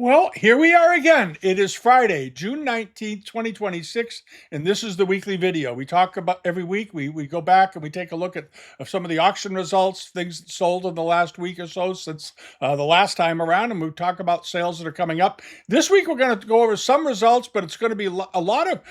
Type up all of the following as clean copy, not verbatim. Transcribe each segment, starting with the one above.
Well, here we are again. It is Friday, June 19th, 2026, and this is the weekly video. We talk about every week, we go back and we take a look at some of the auction results, things that sold in the last week or so since the last time around, and we talk about sales that are coming up. This week, we're going to go over some results, but it's going to be a lot of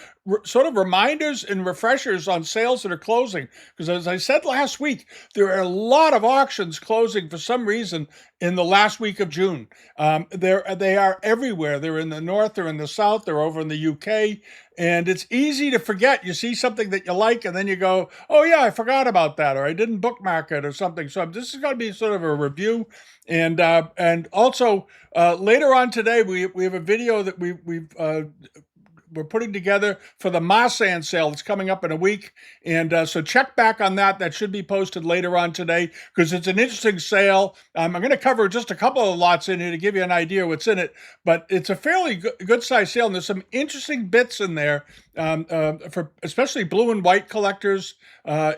sort of reminders and refreshers on sales that are closing. Because as I said last week, there are a lot of auctions closing for some reason in the last week of June. They are everywhere. They're in the north, they're in the south, they're over in the UK, and it's easy to forget. You see something that you like, and then you go, "Oh yeah, I forgot about that," or "I didn't bookmark it," or something. So this is going to be sort of a review, and also later on today we have a video that we're putting together for the Masan sale that's coming up in a week. And so check back on that. That should be posted later on today because it's an interesting sale. I'm going to cover just a couple of lots in here to give you an idea what's in it, but it's a fairly good size sale. And there's some interesting bits in there for especially blue and white collectors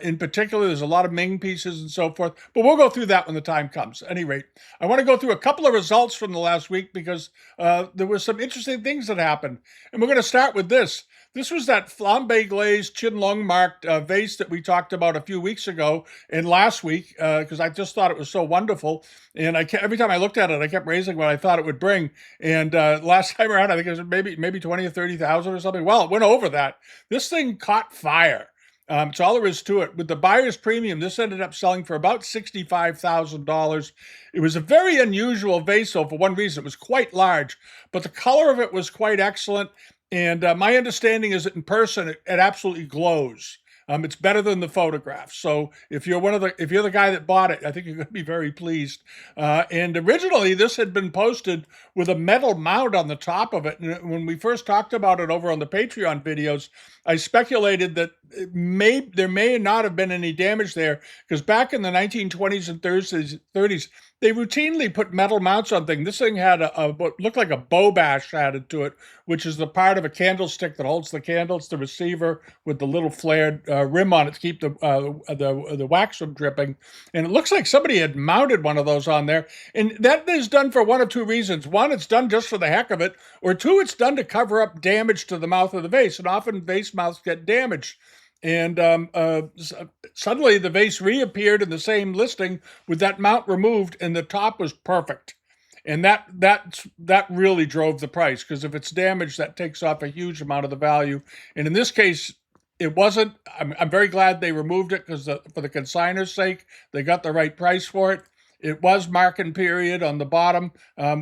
in particular. There's a lot of Ming pieces and so forth, but we'll go through that when the time comes. At any rate, I want to go through a couple of results from the last week because there were some interesting things that happened. And we're going to start with this. This was that flambe glazed Qinlong marked vase that we talked about a few weeks ago and last week because I just thought it was so wonderful. And every time I looked at it, I kept raising what I thought it would bring. And last time around, I think it was maybe 20 or 30,000 or something. Well, it went over that. This thing caught fire. It's all there is to it. With the buyer's premium, this ended up selling for about $65,000. It was a very unusual vase, though, for one reason. It was quite large, but the color of it was quite excellent. And my understanding is that in person, it absolutely glows. It's better than the photographs. So if you're the guy that bought it, I think you're going to be very pleased. And originally, this had been posted with a metal mount on the top of it. And when we first talked about it over on the Patreon videos, I speculated that there may not have been any damage there because back in the 1920s and 30s, they routinely put metal mounts on things. This thing had what looked like a bow bash added to it, which is the part of a candlestick that holds the candle. It's the receiver with the little flared rim on it to keep the wax from dripping. And it looks like somebody had mounted one of those on there. And that is done for one of two reasons. One, it's done just for the heck of it. Or two, it's done to cover up damage to the mouth of the vase. And often vase mouths get damaged. And suddenly the vase reappeared in the same listing with that mount removed, and the top was perfect. And that really drove the price because if it's damaged, that takes off a huge amount of the value. And in this case, it wasn't. I'm very glad they removed it because for the consignor's sake, they got the right price for it. It was marking period on the bottom.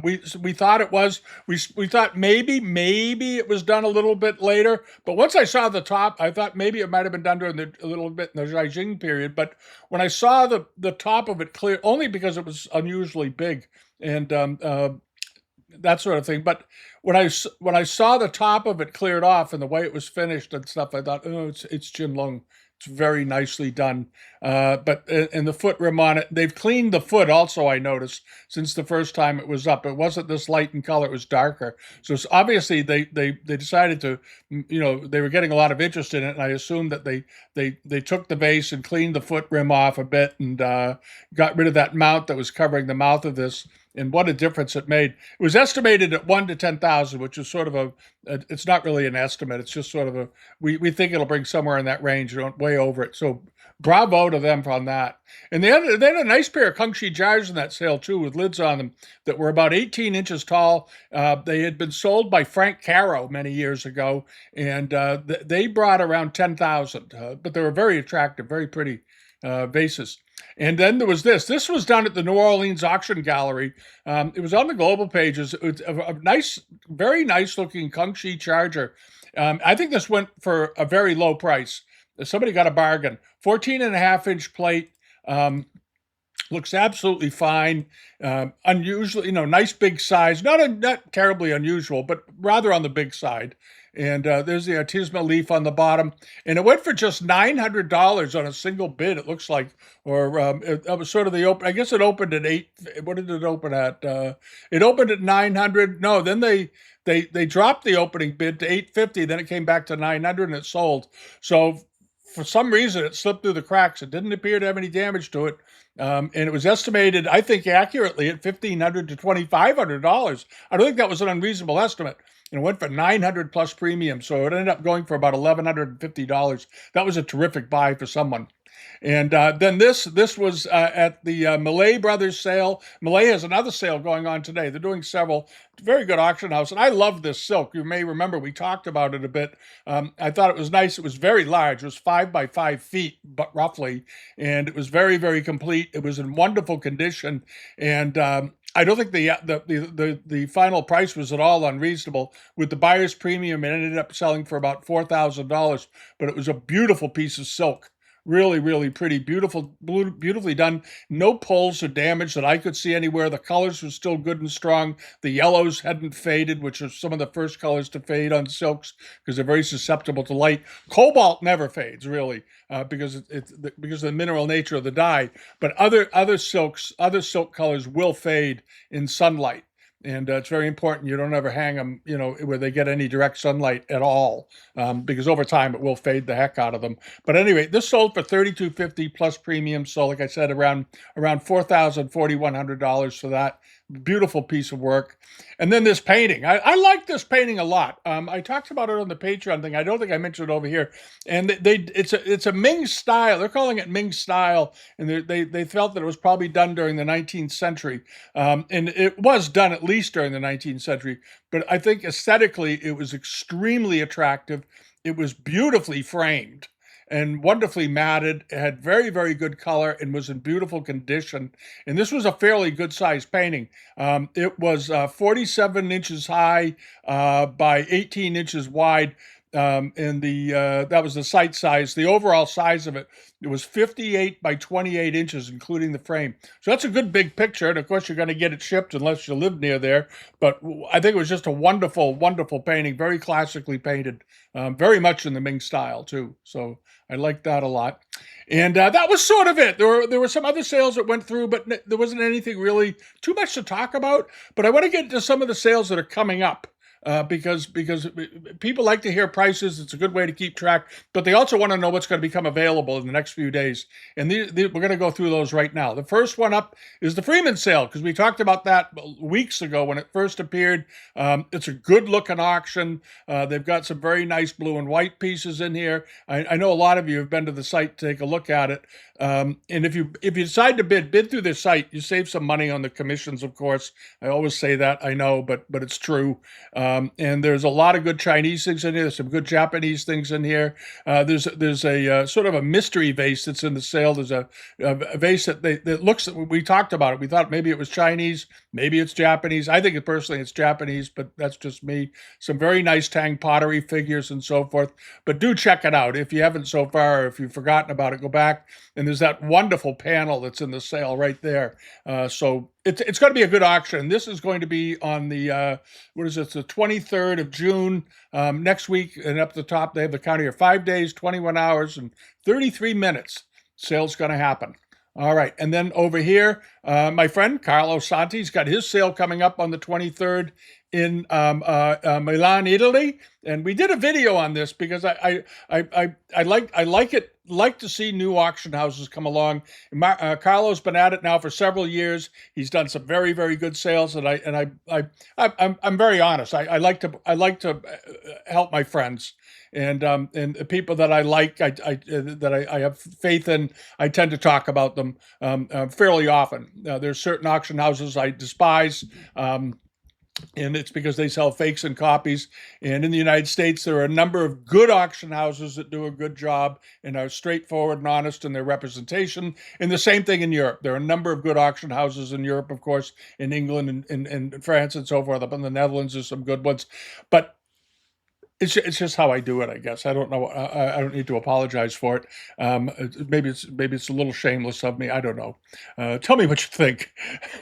We thought it was. We thought maybe it was done a little bit later. But once I saw the top, I thought maybe it might have been done during a little bit in the Zhaijing period. But when I saw the top of it clear, only because it was unusually big and that sort of thing. But when I saw the top of it cleared off and the way it was finished and stuff, I thought, oh, it's Qinlong. It's very nicely done. But and the foot rim on it, they've cleaned the foot also, I noticed, since the first time it was up. It wasn't this light in color, it was darker. So it's obviously they decided to, they were getting a lot of interest in it, and I assumed that they took the vase and cleaned the foot rim off a bit and got rid of that mount that was covering the mouth of this. And what a difference it made. It was estimated at 1 to 10,000, which is sort of it's not really an estimate. It's just sort of we think it'll bring somewhere in that range, way over it. So bravo to them on that. And they had a nice pair of Kangxi jars in that sale too, with lids on them that were about 18 inches tall. They had been sold by Frank Caro many years ago, and they brought around 10,000. But they were very attractive, very pretty vases. And then there was this. This was done at the New Orleans Auction Gallery. It was on the global pages. It was a nice, very nice looking Kangxi charger. I think this went for a very low price. Somebody got a bargain. 14.5-inch plate. Looks absolutely fine. Unusually, nice big size. Not terribly unusual, but rather on the big side. And there's the artisanal leaf on the bottom. And it went for just $900 on a single bid, it looks like. Or it was sort of the open. I guess it opened at 8. What did it open at? It opened at 900. No, then they dropped the opening bid to 850. Then it came back to 900 and it sold. So for some reason, it slipped through the cracks. It didn't appear to have any damage to it. And it was estimated, I think accurately, at $1,500 to $2,500. I don't think that was an unreasonable estimate. And it went for 900 plus premium. So it ended up going for about $1,150. That was a terrific buy for someone. And then this was at the Malay Brothers sale. Malay has another sale going on today. They're doing several. Very good auction house. And I love this silk. You may remember we talked about it a bit. I thought it was nice. It was very large. It was 5 by 5 feet, but roughly. And it was very, very complete. It was in wonderful condition. And I don't think the final price was at all unreasonable. With the buyer's premium, it ended up selling for about $4,000. But it was a beautiful piece of silk. Really, really pretty, beautifully done. No pulls or damage that I could see anywhere. The colors were still good and strong. The yellows hadn't faded, which are some of the first colors to fade on silks because they're very susceptible to light. Cobalt never fades, really, because because of the mineral nature of the dye. But other silk colors will fade in sunlight. And it's very important you don't ever hang them, where they get any direct sunlight at all, because over time it will fade the heck out of them. But anyway, this sold for $3,250 plus premium. So, like I said, around $4,100 for that. Beautiful piece of work. And then this painting. I like this painting a lot. I talked about it on the Patreon thing. I don't think I mentioned it over here. And it's a Ming style. They're calling it Ming style, and they felt that it was probably done during the 19th century. And it was done at least during the 19th century. But I think aesthetically, it was extremely attractive. It was beautifully framed and wonderfully matted. It had very, very good color and was in beautiful condition. And this was a fairly good sized painting. It was 47 inches high by 18 inches wide. And that was the site size. The overall size of it was 58 by 28 inches, including the frame. So that's a good big picture. And of course, you're going to get it shipped unless you live near there. But I think it was just a wonderful, wonderful painting, very classically painted, very much in the Ming style too. So I liked that a lot. And that was sort of it. There were some other sales that went through, but there wasn't anything really too much to talk about. But I want to get into some of the sales that are coming up. Because people like to hear prices. It's a good way to keep track, but they also want to know what's going to become available in the next few days. And we're going to go through those right now. The first one up is the Freeman sale, because we talked about that weeks ago when it first appeared. It's a good looking auction. They've got some very nice blue and white pieces in here. I know a lot of you have been to the site to take a look at it. And if you decide to bid through their site, you save some money on the commissions, of course. I always say that, I know, but it's true. And there's a lot of good Chinese things in here. There's some good Japanese things in here. There's a sort of a mystery vase that's in the sale. There's a vase that looks, we talked about it. We thought maybe it was Chinese, maybe it's Japanese. I think personally it's Japanese, but that's just me. Some very nice Tang pottery figures and so forth. But do check it out. If you haven't so far, or if you've forgotten about it, go back. And there's that wonderful panel that's in the sale right there. So it's going to be a good auction. This is going to be on the, the 23rd of June, next week. And up the top, they have the count here, 5 days, 21 hours, and 33 minutes. Sale's going to happen. All right. And then over here, my friend Carlo Santi's got his sale coming up on the 23rd in Milan, Italy. And we did a video on this because I like to see new auction houses come along. Carlo's been at it now for several years. He's done some very, very good sales, and I'm very honest. I like to help my friends and the people that I like, that I have faith in. I tend to talk about them fairly often. There's certain auction houses I despise. And it's because they sell fakes and copies. And in the United States, there are a number of good auction houses that do a good job and are straightforward and honest in their representation. And the same thing in Europe. There are a number of good auction houses in Europe, of course, in England and France and so forth. Up in the Netherlands, there's some good ones. But it's just how I do it, I guess. I don't know. I don't need to apologize for it. Maybe it's a little shameless of me. I don't know. Tell me what you think.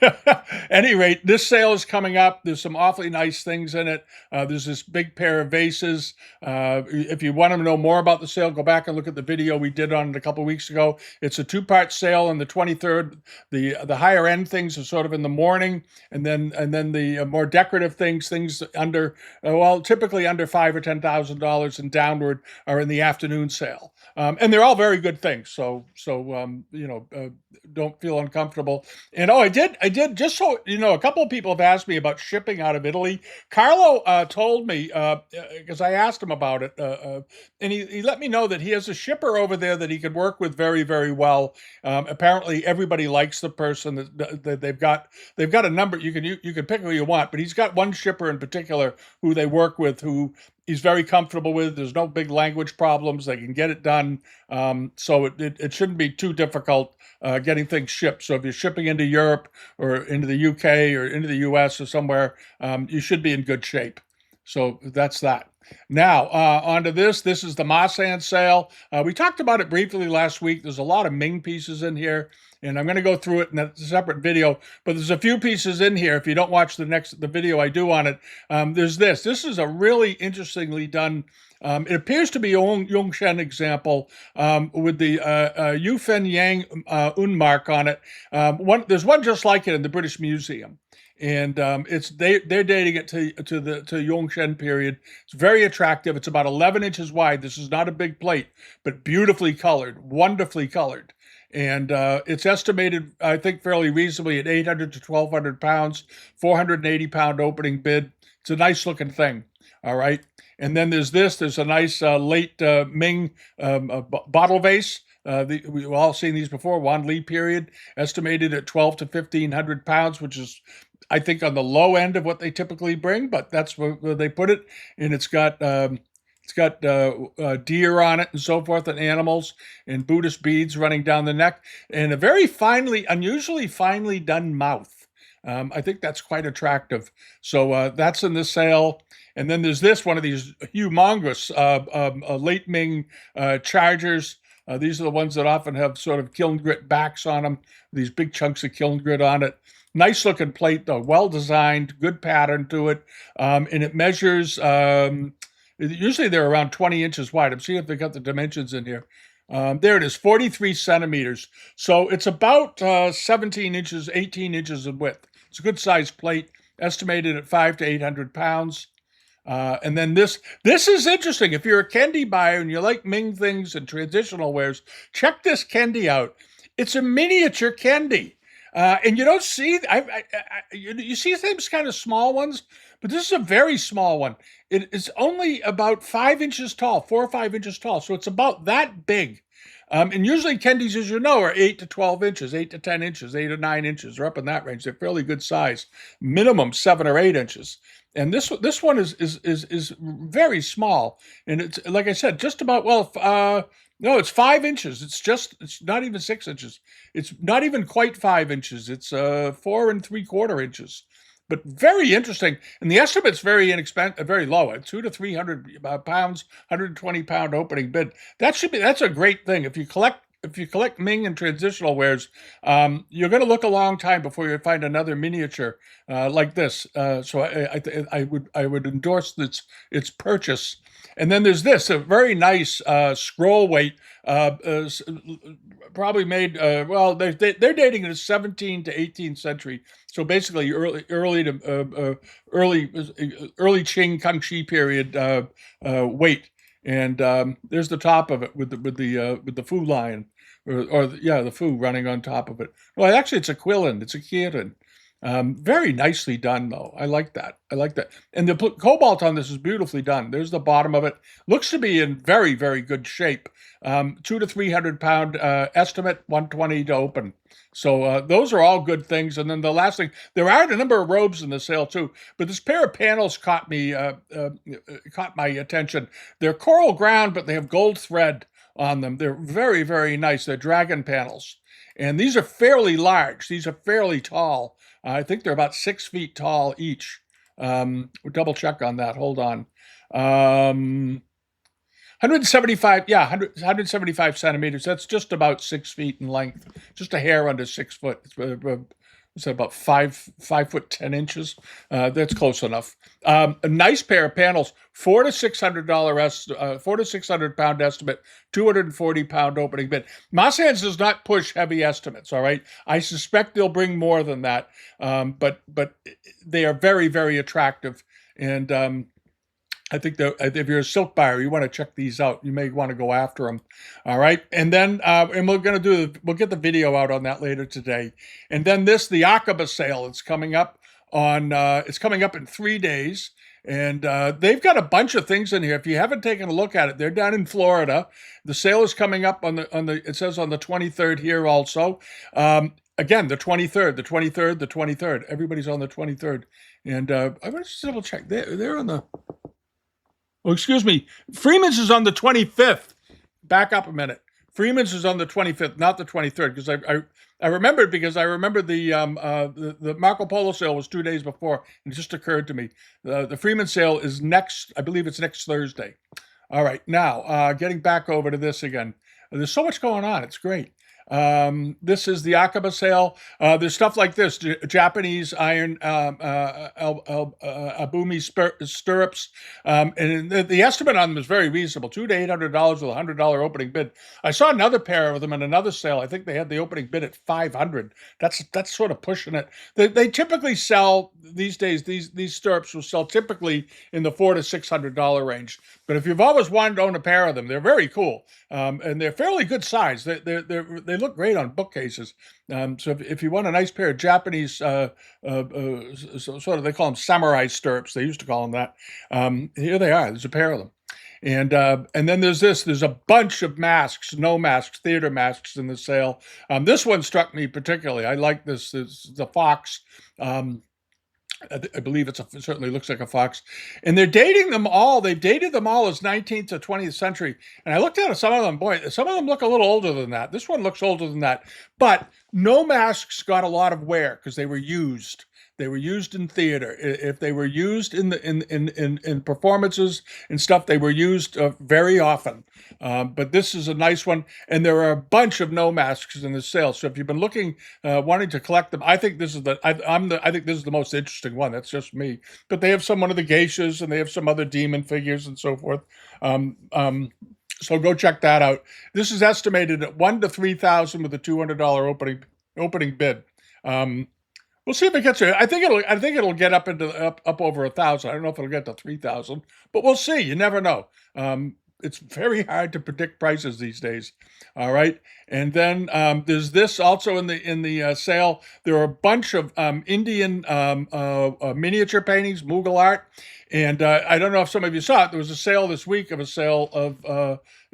At any rate, this sale is coming up. There's some awfully nice things in it. There's this big pair of vases. If you want to know more about the sale, go back and look at the video we did on it a couple of weeks ago. It's a two-part sale on the 23rd. The higher end things are sort of in the morning, and then the more decorative things under typically under $5 or $10,000 and downward are in the afternoon sale. And they're all very good things. So don't feel uncomfortable. And I did, just so you know, a couple of people have asked me about shipping out of Italy. Carlo told me, because I asked him about it, and he let me know that he has a shipper over there that he could work with very, very well. Apparently, everybody likes the person that they've got. They've got a number. You can pick who you want, but he's got one shipper in particular who they work with, who he's very comfortable with. There's no big language problems. They can get it done. So it shouldn't be too difficult getting things shipped. So if you're shipping into Europe or into the UK or into the US or somewhere, you should be in good shape. So that's that. Now, on to this. This is the Masan sale. We talked about it briefly last week. There's a lot of Ming pieces in here, and I'm going to go through it in a separate video, but there's a few pieces in here. If you don't watch the video I do on it, there's this. This is a really interestingly done, it appears to be a Yongshen example with the Yufen Yang Unmark on it. There's one just like it in the British Museum. And they're dating it to Yongshen period. It's very attractive. It's about 11 inches wide. This is not a big plate, but beautifully colored, wonderfully colored. And it's estimated, I think, fairly reasonably at 800 to 1,200 pounds, 480-pound opening bid. It's a nice looking thing. All right. And then there's this. There's a nice late Ming bottle vase. We've all seen these before. Wan Li period, estimated at 1,200 to 1,500 pounds, which is, I think, on the low end of what they typically bring, but that's where they put it. And it's got deer on it and so forth, and animals and Buddhist beads running down the neck, and a very unusually finely done mouth. I think that's quite attractive. So that's in the sale. And then there's this one of these humongous late Ming chargers. These are the ones that often have sort of kiln grit backs on them, these big chunks of kiln grit on it. Nice looking plate, though, well designed, good pattern to it. And it measures, usually they're around 20 inches wide. I'm seeing if they got the dimensions in here. There it is, 43 centimeters. So it's about 17 inches, 18 inches in width. It's a good sized plate, estimated at 500 to 800 pounds. And then this is interesting. If you're a Kendi buyer and you like Ming things and traditional wares, check this Kendi out. It's a miniature Kendi. And you don't see, you see things kind of small ones, but this is a very small one. It is only about 5 inches tall, 4 or 5 inches tall. So it's about that big. And usually Kendis, as you know, are 8 to 12 inches, 8 to 10 inches, 8 or 9 inches. They're up in that range. They're fairly good size, minimum 7 or 8 inches. And this one is very small. And it's, like I said, just about, no, it's 5 inches. It's not even 6 inches. It's not even quite 5 inches. It's 4 3/4 inches. But very interesting. And the estimate's very inexpensive, very low, at 200 to 300 pounds, 120-pound opening bid. That's a great thing. If you collect Ming and transitional wares, you're going to look a long time before you find another miniature like this. So I would endorse its purchase. And then there's this, a very nice scroll weight, probably made, they're dating in the 17th to 18th century. So basically early Qing Kangxi period weight. And there's the top of it with the Fu lion, the Fu running on top of it. Well, actually, it's a Quilin. It's a Kirin. Very nicely done, though. I like that. And the cobalt on this is beautifully done. There's the bottom of it. Looks to be in very, very good shape. 200 to 300 pound estimate, 120 to open. So those are all good things. And then the last thing, there are a number of robes in the sale too, but this pair of panels caught my attention. They're coral ground, but they have gold thread on them. They're very, very nice. They're dragon panels. And these are fairly large. These are fairly tall. I think they're about 6 feet tall each. We'll double check on that. Hold on. 175 centimeters. That's just about 6 feet in length. Just a hair under 6 foot. It's about 5 foot 10 inches. That's close enough. A nice pair of panels. $400 to $600 pound estimate. 240-pound opening bid. Masan's does not push heavy estimates. All right. I suspect they'll bring more than that. But they are very, very attractive. And I think that if you're a silk buyer, you want to check these out. You may want to go after them. All right, and then and we'll get the video out on that later today. And then the Akiba sale. It's coming up on. It's coming up in 3 days, and they've got a bunch of things in here. If you haven't taken a look at it, they're down in Florida. The sale is coming up on the. It says on the 23rd here also. Again, the 23rd, the 23rd, the 23rd. Everybody's on the 23rd, and I'm going to just double check. They're on the. Oh, excuse me. Freeman's is on the 25th. Back up a minute. Freeman's is on the 25th, not the 23rd, because I remembered because I remember the Marco Polo sale was 2 days before, and it just occurred to me. The Freeman sale is next, I believe it's next Thursday. All right, now getting back over to this again. There's so much going on. It's great. This is the Akiba sale. There's stuff like this: Japanese iron abumi stirrups, and the estimate on them is very reasonable: $200 to $800 with a $100 opening bid. I saw another pair of them in another sale. I think they had the opening bid at $500. That's sort of pushing it. They typically sell these days. These stirrups will sell typically in the $400 to $600 range. But if you've always wanted to own a pair of them, they're very cool, and they're fairly good size. They look great on bookcases. So if you want a nice pair of Japanese, sort of, they call them samurai stirrups. They used to call them that. Here they are. There's a pair of them. And then there's this. There's a bunch of masks, no masks, theater masks in the sale. This one struck me particularly. I like this. It's the fox. I believe it certainly looks like a fox. And they're dating them all. They've dated them all as 19th to 20th century. And I looked at some of them. Boy, some of them look a little older than that. This one looks older than that. But no masks got a lot of wear because they were used. They were used in theater. If they were used in performances and stuff, they were used very often. But this is a nice one, and there are a bunch of no masks in the sale. So if you've been looking, wanting to collect them, I think this is I think this is the most interesting one. That's just me. But they have some one of the geishas, and they have some other demon figures and so forth. So go check that out. This is estimated at $1,000 to $3,000 with a $200 opening bid. We'll see if it gets there. I think it'll get up over 1,000. I don't know if it'll get to 3,000, but we'll see. You never know. It's very hard to predict prices these days. All right, and then there's this also in the sale. There are a bunch of Indian miniature paintings, Mughal art, and I don't know if some of you saw it. There was a sale this week of it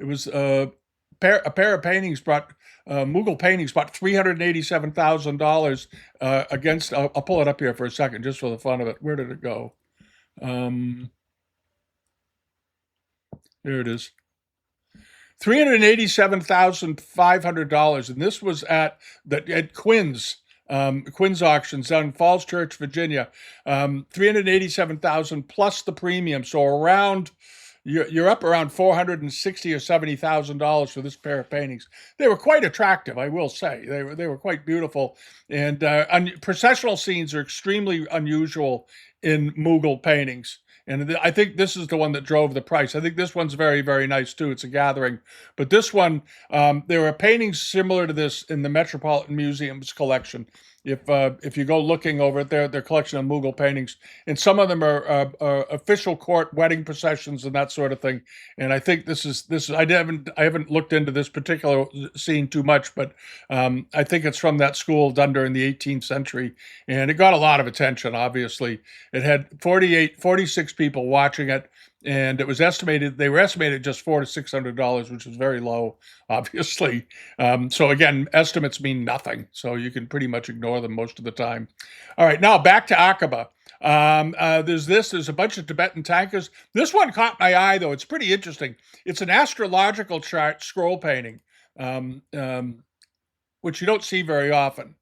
was a pair of paintings brought. Mughal paintings bought $387,000 against. I'll pull it up here for a second, just for the fun of it. Where did it go? There it is. $387,500, and this was at Quinn's. Quinn's auctions down in Falls Church, Virginia. $387,000 plus the premium, so around. You're up around $460,000 or $70,000 for this pair of paintings. They were quite attractive, I will say. They were quite beautiful, and processional scenes are extremely unusual in Mughal paintings. And I think this is the one that drove the price. I think this one's very, very nice too. It's a gathering, but this one, there are paintings similar to this in the Metropolitan Museum's collection. If you go looking over at their collection of Mughal paintings, and some of them are official court wedding processions and that sort of thing. And I think this is I haven't looked into this particular scene too much, but I think it's from that school done during the 18th century, and it got a lot of attention. Obviously, it had 46 people watching it. And they were estimated just $400 to $600, which is very low, obviously. So again, estimates mean nothing, so you can pretty much ignore them most of the time. All right, now back to Akiba. There's a bunch of Tibetan tankers. This one caught my eye, though. It's pretty interesting. It's an astrological chart scroll painting, which you don't see very often.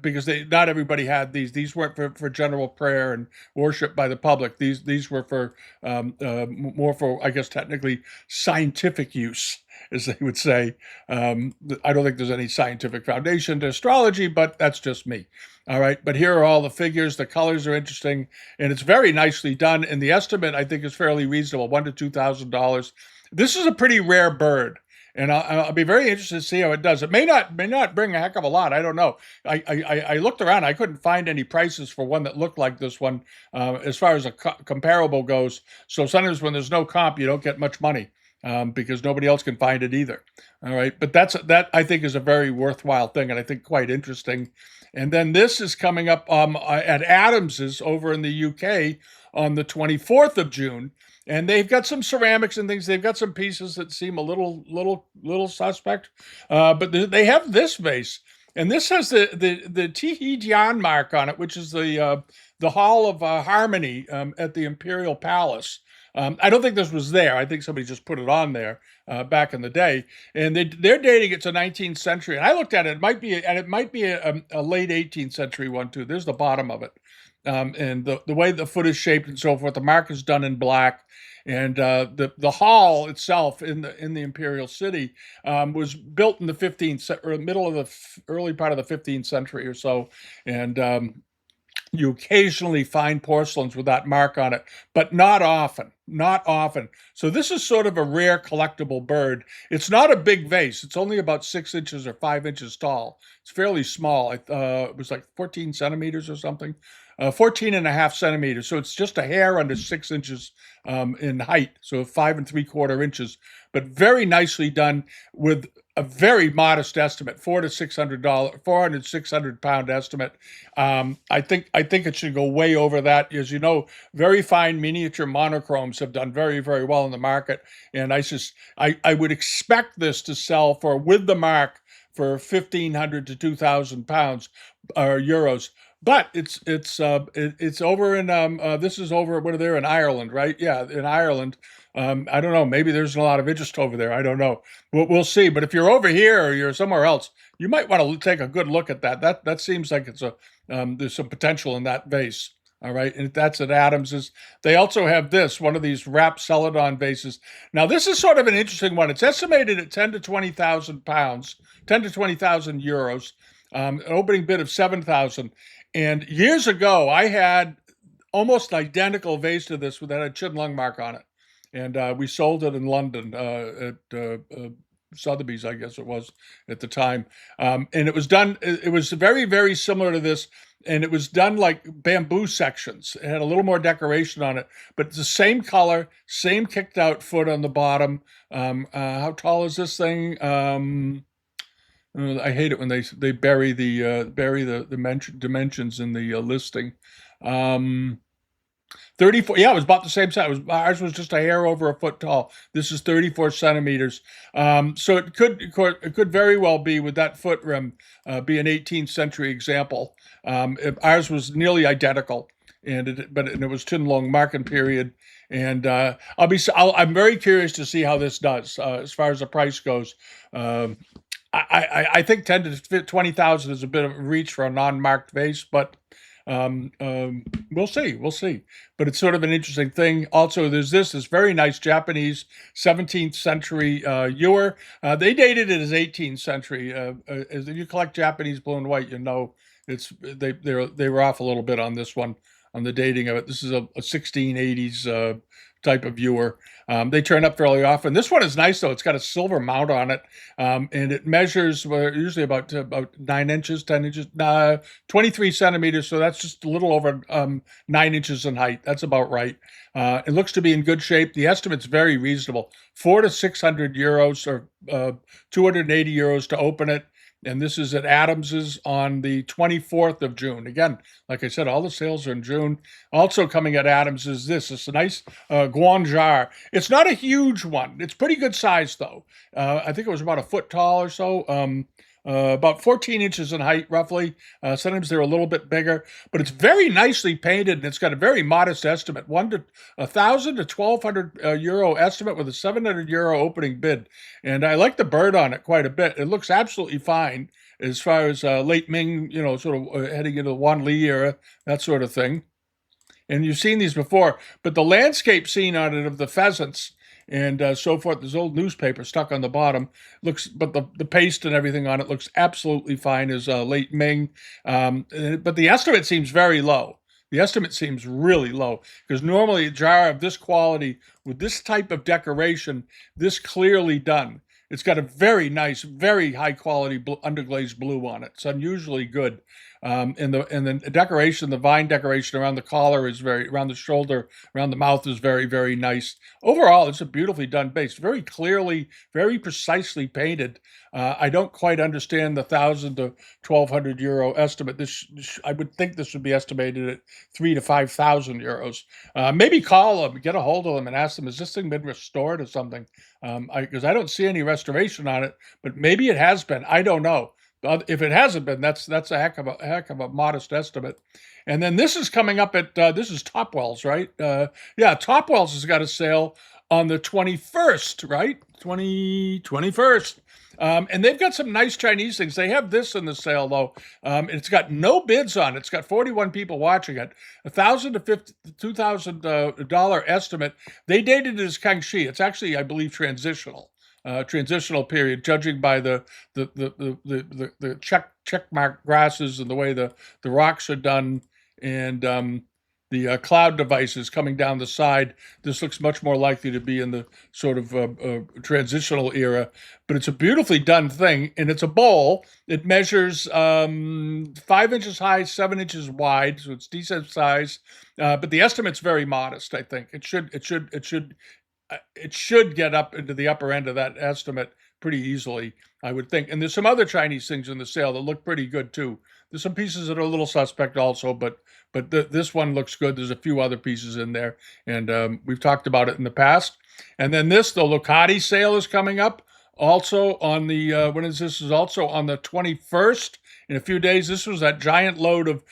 Because not everybody had these. These weren't for general prayer and worship by the public. These were for more for, I guess, technically scientific use, as they would say. I don't think there's any scientific foundation to astrology, but that's just me. All right, but here are all the figures. The colors are interesting, and it's very nicely done. And the estimate, I think, is fairly reasonable, $1,000 to $2,000. This is a pretty rare bird. and I'll be very interested to see how it does. It may not bring a heck of a lot. I don't know. I looked around. I couldn't find any prices for one that looked like this one as far as a comparable goes. So sometimes when there's no comp, you don't get much money because nobody else can find it either. All right, but that I think is a very worthwhile thing, and I think quite interesting. And then this is coming up at Adams's over in the UK on the 24th of June. And they've got some ceramics and things. They've got some pieces that seem a little suspect, but they have this vase, and this has the Tihidian mark on it, which is the Hall of Harmony at the Imperial Palace. I don't think this was there. I think somebody just put it on there back in the day, and they're dating it to 19th century. And I looked at it; it might be a late 18th century one too. There's the bottom of it, and the way the foot is shaped and so forth. The mark is done in black, and the hall itself in the Imperial City was built in the 15th or middle of the early part of the 15th century or so, and you occasionally find porcelains with that mark on it, but not often. Not often. So this is sort of a rare collectible bird. It's not a big vase. It's only about 6 inches or 5 inches tall. It's fairly small. It was like 14 centimeters or something. 14 and a half centimeters. So it's just a hair under 6 inches in height. So 5 3/4 inches, but very nicely done with a very modest estimate, $400 to $600, 400 600 pound estimate. I think it should go way over that. As you know, very fine miniature monochromes have done very, very well in the market, and I would expect this to sell for with the mark for 1,500 to 2,000 pounds or euros. But it's over in this is over what are there in Ireland, right? Yeah, in Ireland. I don't know. Maybe there's a lot of interest over there. I don't know. We'll see. But if you're over here or you're somewhere else, you might want to take a good look at that. That seems like there's some potential in that vase. All right, and that's at Adams's. They also have one of these wrapped celadon vases. Now, this is sort of an interesting one. It's estimated at 10 to 20,000 pounds, 10 to 20,000 euros. An opening bid of 7,000. And years ago, I had almost identical vase to this that had a chin lung mark on it, and we sold it in London at Sotheby's, I guess it was at the time. And it was done. It was very, very similar to this, and it was done like bamboo sections. It had a little more decoration on it, but it's the same color, same kicked out foot on the bottom. How tall is this thing? I hate it when they bury the dimensions in the listing. 34. Yeah, it was about the same size. Ours was just a hair over a foot tall. This is 34 centimeters. So it could very well be with that foot rim be an 18th century example. Ours was nearly identical, and it was chin long marking period. And I'm very curious to see how this does as far as the price goes. I think 10 to 20,000 is a bit of a reach for a non-marked vase, but we'll see. We'll see. But it's sort of an interesting thing. Also, there's this very nice Japanese 17th century ewer. They dated it as 18th century. As if you collect Japanese blue and white, you know they were off a little bit on this one, on the dating of it. This is a 1680s type of viewer. They turn up fairly often. This one is nice though. It's got a silver mount on it, and it measures usually about 9 inches, 10 inches, 23 centimeters. So that's just a little over 9 inches in height. That's about right. It looks to be in good shape. The estimate's very reasonable: 400 to 600 euros or 280 euros to open it. And this is at Adams's on the 24th of June. Again, like I said, all the sales are in June. Also coming at Adams is this. It's a nice guanjar. It's not a huge one. It's pretty good size, though. I think it was about a foot tall or so. About 14 inches in height, roughly. Sometimes they're a little bit bigger, but it's very nicely painted, and it's got a very modest estimate, 1,000 to 1,200 euro estimate with a 700 euro opening bid. And I like the bird on it quite a bit. It looks absolutely fine as far as late Ming, sort of heading into the Wan Li era, that sort of thing. And you've seen these before, but the landscape scene on it of the pheasants and so forth. There's old newspaper stuck on the bottom. But the paste and everything on it looks absolutely fine as late Ming. But the estimate seems very low. The estimate seems really low because normally a jar of this quality with this type of decoration, this clearly done, It's got a very nice, very high quality underglazed blue on it. It's unusually good. And the decoration, the vine decoration around the collar is around the shoulder, around the mouth is very, very nice. Overall, it's a beautifully done base, very clearly, very precisely painted. I don't quite understand the 1,000 to 1,200 euro estimate. I would think this would be estimated at 3 to 5,000 euros. Maybe call them, get a hold of them, and ask them, "Is this thing been restored or something?" Because I don't see any restoration on it, but maybe it has been. I don't know. If it hasn't been, that's a heck of a modest estimate. And then this is coming up at this is Topwell's, right? Yeah, Topwell's has got a sale on the 21st, right? 21st. And they've got some nice Chinese things. They have this in the sale though. It's got no bids on it. It's got 41 people watching it. $1,000 to $2,000 estimate. They dated it as Kangxi. It's actually, I believe, transitional period, judging by the check mark grasses and the way the rocks are done, and the cloud devices coming down the side. This looks much more likely to be in the sort of transitional era, but it's a beautifully done thing, and it's a bowl. It measures 5 inches high, 7 inches wide, so it's decent size. But the estimate's very modest. I think it should get up into the upper end of that estimate pretty easily, I would think. And there's some other Chinese things in the sale that look pretty good too. There's some pieces that are a little suspect also, but this one looks good. There's a few other pieces in there, and we've talked about it in the past. And then the Locati sale is coming up also on the when is this? Is also on the 21st. In a few days. This was that giant load of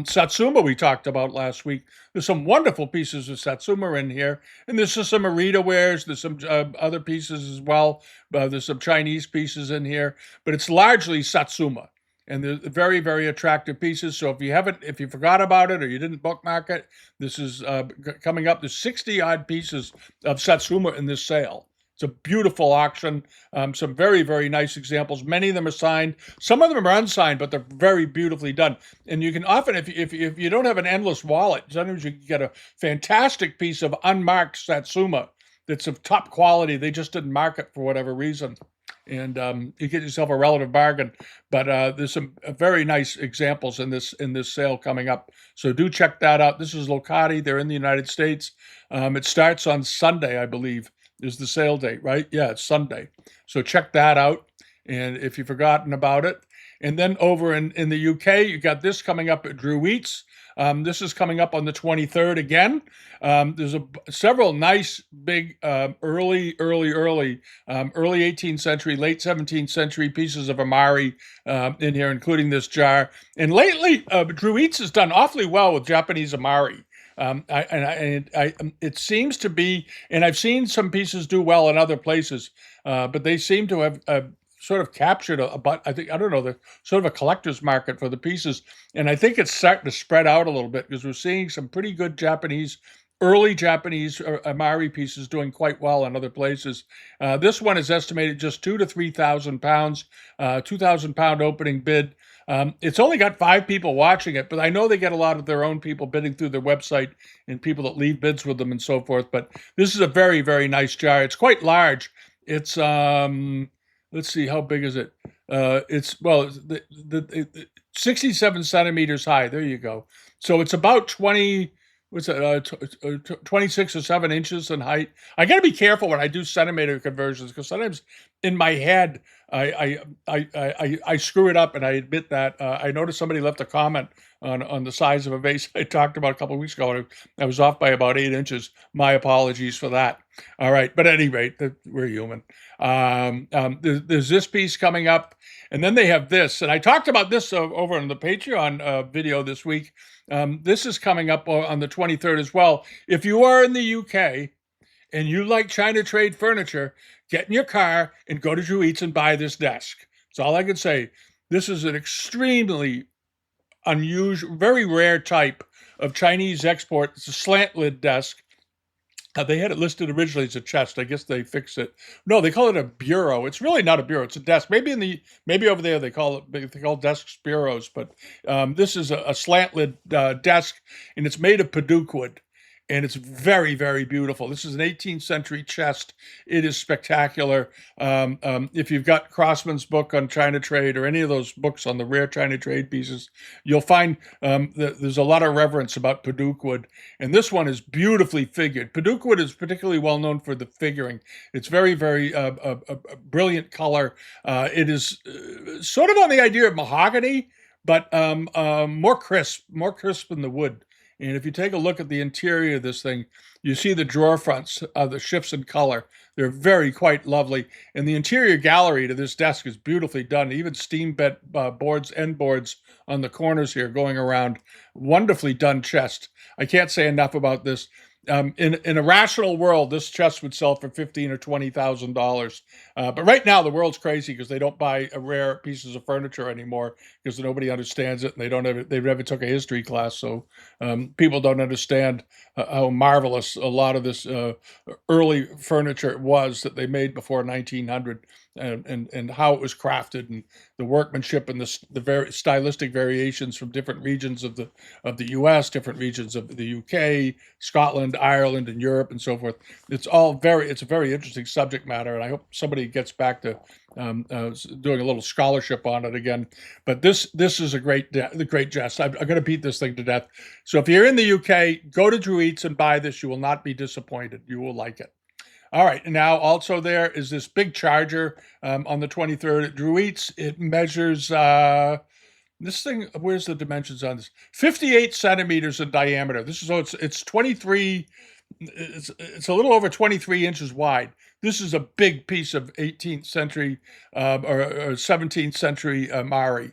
Satsuma we talked about last week. There's some wonderful pieces of Satsuma in here, and there's just some Arita wares. There's some other pieces as well. There's some Chinese pieces in here, but it's largely Satsuma, and they're very, very attractive pieces. So if you forgot about it or you didn't bookmark it, this is coming up. There's 60 odd pieces of Satsuma in this sale. It's a beautiful auction. Some very, very nice examples. Many of them are signed. Some of them are unsigned, but they're very beautifully done. And you can often, if you don't have an endless wallet, sometimes you can get a fantastic piece of unmarked Satsuma that's of top quality. They just didn't mark it for whatever reason. And you get yourself a relative bargain. But there's some very nice examples in this sale coming up. So do check that out. This is Locati. They're in the United States. It starts on Sunday, I believe, is the sale date, right? Yeah, it's Sunday. So check that out. And if you've forgotten about it. And then over in the UK, you got this coming up at Drew Eats. This is coming up on the 23rd again. There's several nice, big, early 18th century, late 17th century pieces of Amari in here, including this jar. And lately, Drew Eats has done awfully well with Japanese Amari. It seems to be, and I've seen some pieces do well in other places, but they seem to have sort of captured the sort of a collector's market for the pieces. And I think it's starting to spread out a little bit because we're seeing some pretty good early Japanese Amari pieces doing quite well in other places. This one is estimated just 2,000 to 3,000 pounds, 2,000 pound opening bid. It's only got 5 people watching it, but I know they get a lot of their own people bidding through their website and people that leave bids with them and so forth. But this is a very, very nice jar. It's quite large. It's let's see, how big is it? It's 67 centimeters high. There you go. So it's about 26 or 7 inches in height. I got to be careful when I do centimeter conversions because sometimes in my head I screw it up, and I admit that. I noticed somebody left a comment on the size of a vase I talked about a couple of weeks ago, and I was off by about 8 inches. My apologies for that. All right, but at any rate, we're human. There's this piece coming up, and then they have this, and I talked about this over on the Patreon video this week. This is coming up on the 23rd as well. If you are in the UK and you like China trade furniture, get in your car and go to Drew Eats and buy this desk. That's all I can say. This is an extremely unusual, very rare type of Chinese export. It's a slant lid desk. They had it listed originally as a chest. I guess they fixed it. No, they call it a bureau. It's really not a bureau. It's a desk. Maybe over there they call desks bureaus. But this is a slant lid desk, and it's made of Padauk wood. and it's very, very beautiful. This is an 18th century chest. It is spectacular. If you've got Crossman's book on China trade or any of those books on the rare China trade pieces, you'll find there's a lot of reverence about Paduke wood, and this one is beautifully figured. Paduke wood is particularly well known for the figuring. It's very, very brilliant color. It is sort of on the idea of mahogany, but more crisp in the wood. And if you take a look at the interior of this thing, you see the drawer fronts, the shifts in color. They're very quite lovely. And the interior gallery to this desk is beautifully done. Even steam bent end boards on the corners here going around. Wonderfully done chest. I can't say enough about this. In a rational world, this chest would sell for $15,000 or $20,000. But right now, the world's crazy because they don't buy rare pieces of furniture anymore because nobody understands it, and they never took a history class, so people don't understand how marvelous a lot of this early furniture was that they made before 1900, and how it was crafted, and the workmanship, and the very stylistic variations from different regions of the U.S., different regions of the U.K., Scotland, Ireland, and Europe, and so forth. It's a very interesting subject matter, and I hope somebody gets back to doing a little scholarship on it again. But this is a great jest. I'm going to beat this thing to death. So if you're in the UK, go to Drew Eats and buy this. You will not be disappointed. You will like it. All right. Now, also there is this big charger on the 23rd at Drew Eats. It measures this thing. Where's the dimensions on this? 58 centimeters in diameter. It's 23. It's a little over 23 inches wide. This is a big piece of 18th century or 17th century Mari.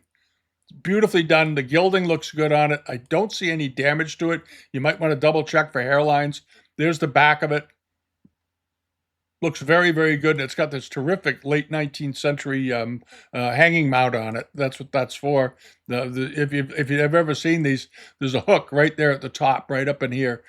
Beautifully done. The gilding looks good on it. I don't see any damage to it. You might want to double check for hairlines. There's the back of it. Looks very, very good. And it's got this terrific late 19th century hanging mount on it. That's what that's for. If you've ever seen these, there's a hook right there at the top, right up in here,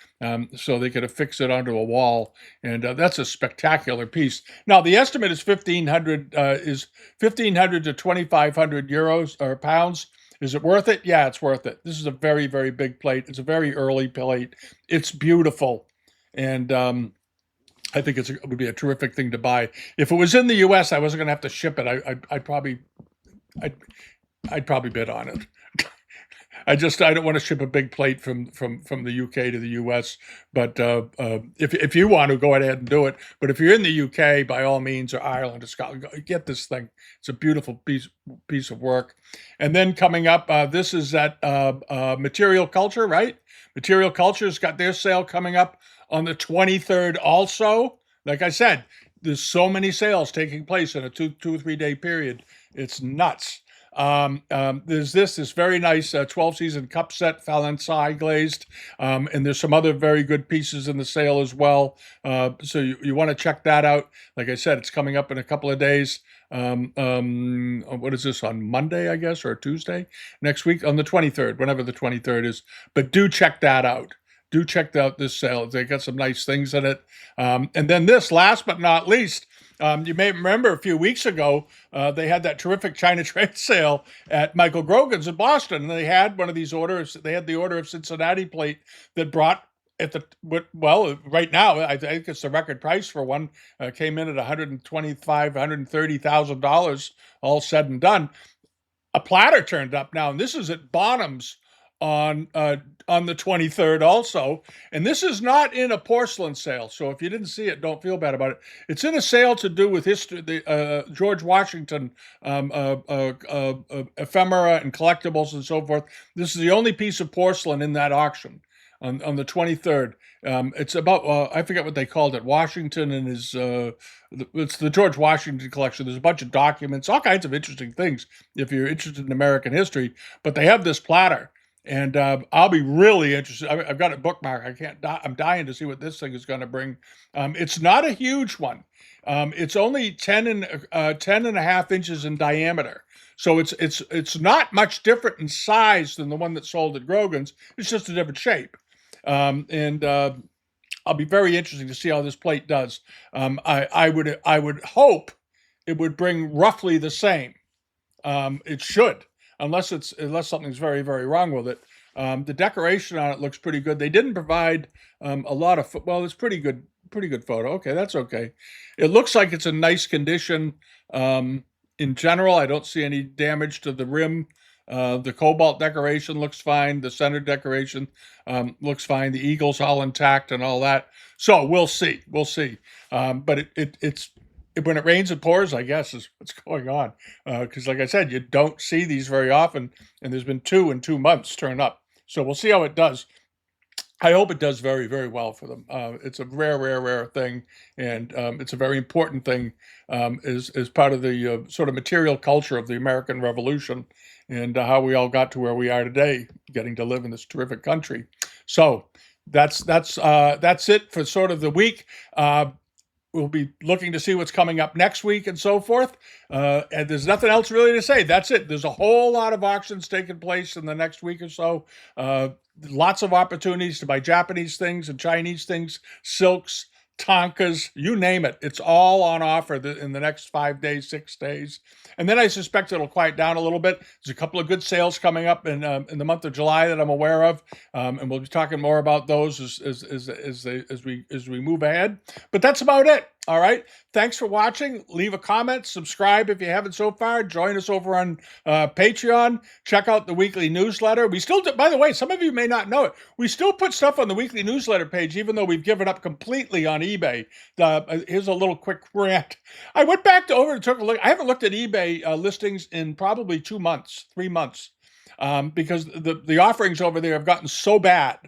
so they could affix it onto a wall. And that's a spectacular piece. Now the estimate is 1,500 to 2,500 euros or pounds. Is it worth it? Yeah, it's worth it. This is a very, very big plate. It's a very early plate. It's beautiful, and I think it would be a terrific thing to buy. If it was in the U.S., I wasn't going to have to ship it. I'd probably bid on it. I don't want to ship a big plate from the UK to the US. But if you want to, go ahead and do it. But if you're in the UK, by all means, or Ireland or Scotland, get this thing. It's a beautiful piece of work. And then coming up, this is at Material Culture, right? Material Culture's got their sale coming up on the 23rd also. Like I said, there's so many sales taking place in a two or 3 day period. It's nuts. There's this very nice 12 season cup set, Valentine glazed, and there's some other very good pieces in the sale as well. So you want to check that out. Like I said, it's coming up in a couple of days. What is this, on Monday, I guess, or Tuesday next week, on the 23rd, whenever the 23rd is. But do check that out. Do check out this sale. They got some nice things in it. And then this, last but not least, you may remember a few weeks ago, they had that terrific China trade sale at Michael Grogan's in Boston. And they had one of these orders. They had the Order of Cincinnati plate that brought right now, I think it's the record price for one, came in at $130,000, all said and done. A platter turned up now, and this is at Bonham's on the 23rd also. And this is not in a porcelain sale, so if you didn't see it, don't feel bad about it. It's in a sale to do with history, the George Washington ephemera and collectibles and so forth. This is the only piece of porcelain in that auction on the 23rd. It's about, I forget what they called it, Washington and his, it's the George Washington collection. There's a bunch of documents, all kinds of interesting things if you're interested in American history. But they have this platter. And I'll be really interested. I've got it bookmarked. I'm dying to see what this thing is going to bring. It's not a huge one. It's only 10 and a half inches in diameter. So it's not much different in size than the one that sold at Grogan's. It's just a different shape. And I'll be very interested to see how this plate does. I would hope it would bring roughly the same. It should. Unless something's very, very wrong with it. The decoration on it looks pretty good. They didn't provide a lot of, well, it's pretty good photo. Okay, that's okay. It looks like it's in nice condition. In general, I don't see any damage to the rim. The cobalt decoration looks fine. The center decoration looks fine. The eagle's all intact and all that. So we'll see. We'll see. But it's when it rains, it pours, I guess, is what's going on. Because, like I said, you don't see these very often, and there's been 2 in 2 months turn up. So we'll see how it does. I hope it does very, very well for them. It's a rare thing, and it's a very important thing as part of the sort of material culture of the American Revolution and how we all got to where we are today, getting to live in this terrific country. So that's it for sort of the week. We'll be looking to see what's coming up next week and so forth. And there's nothing else really to say. That's it. There's a whole lot of auctions taking place in the next week or so. Lots of opportunities to buy Japanese things and Chinese things, silks, Tonkas, you name it. It's all on offer in the next 5 days, 6 days. And then I suspect it'll quiet down a little bit. There's a couple of good sales coming up in the month of July that I'm aware of. And we'll be talking more about those as we move ahead. But that's about it. All right. Thanks for watching. Leave a comment, subscribe if you haven't so far. Join us over on Patreon. Check out the weekly newsletter. We still do, by the way, some of you may not know it. We still put stuff on the weekly newsletter page, even though we've given up completely on eBay. Here's a little quick rant. I went back over and took a look. I haven't looked at eBay listings in probably 2 months, 3 months, because the offerings over there have gotten so bad.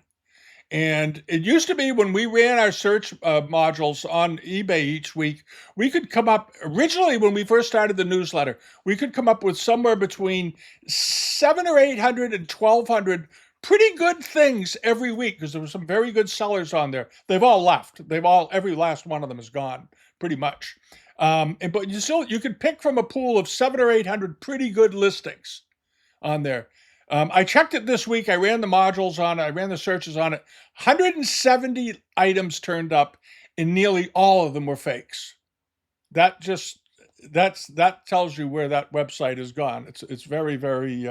And it used to be when we ran our search modules on eBay each week, we could come up, originally when we first started the newsletter, we could come up with somewhere between 700 or 800 and 1,200 pretty good things every week because there were some very good sellers on there. They've all left. Every last one of them is gone, pretty much. But you could pick from a pool of 700 or 800 pretty good listings on there. I checked it this week. I ran the modules on it. I ran the searches on it. 170 items turned up, and nearly all of them were fakes. That tells you where that website has gone. It's very, very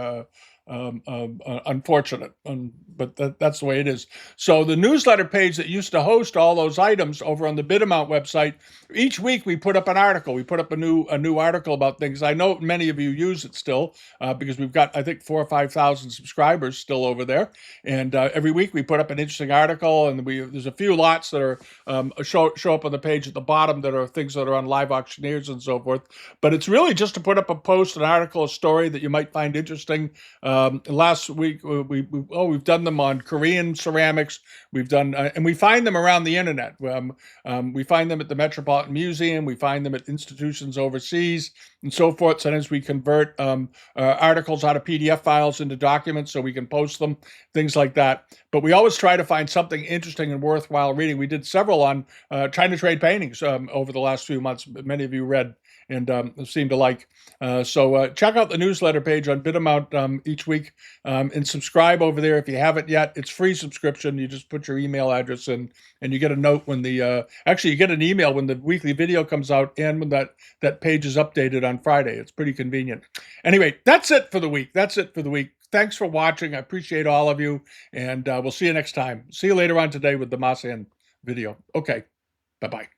unfortunate, but that's the way it is. So the newsletter page that used to host all those items over on the Bidamount website, each week we put up an article. We put up a new article about things. I know many of you use it still because we've got, I think, 4,000 or 5,000 subscribers still over there. And every week we put up an interesting article, and there's a few lots that are show up on the page at the bottom that are things that are on Live Auctioneers and so forth. But it's really just to put up a post, an article, a story that you might find interesting. Last week we've done them on Korean ceramics. We've done and we find them around the internet. We find them at the Metropolitan Museum. We find them at institutions overseas and so forth. Sometimes we convert articles out of PDF files into documents so we can post them, things like that. But we always try to find something interesting and worthwhile reading. We did several on China trade paintings over the last few months. Many of you read and seem to like. So check out the newsletter page on Bidamount each week and subscribe over there if you haven't yet. It's free subscription. You just put your email address in and you get a note when actually you get an email when the weekly video comes out and when that page is updated on Friday. It's pretty convenient. Anyway, that's it for the week. Thanks for watching. I appreciate all of you, and we'll see you next time. See you later on today with the Masan video. Okay, bye-bye.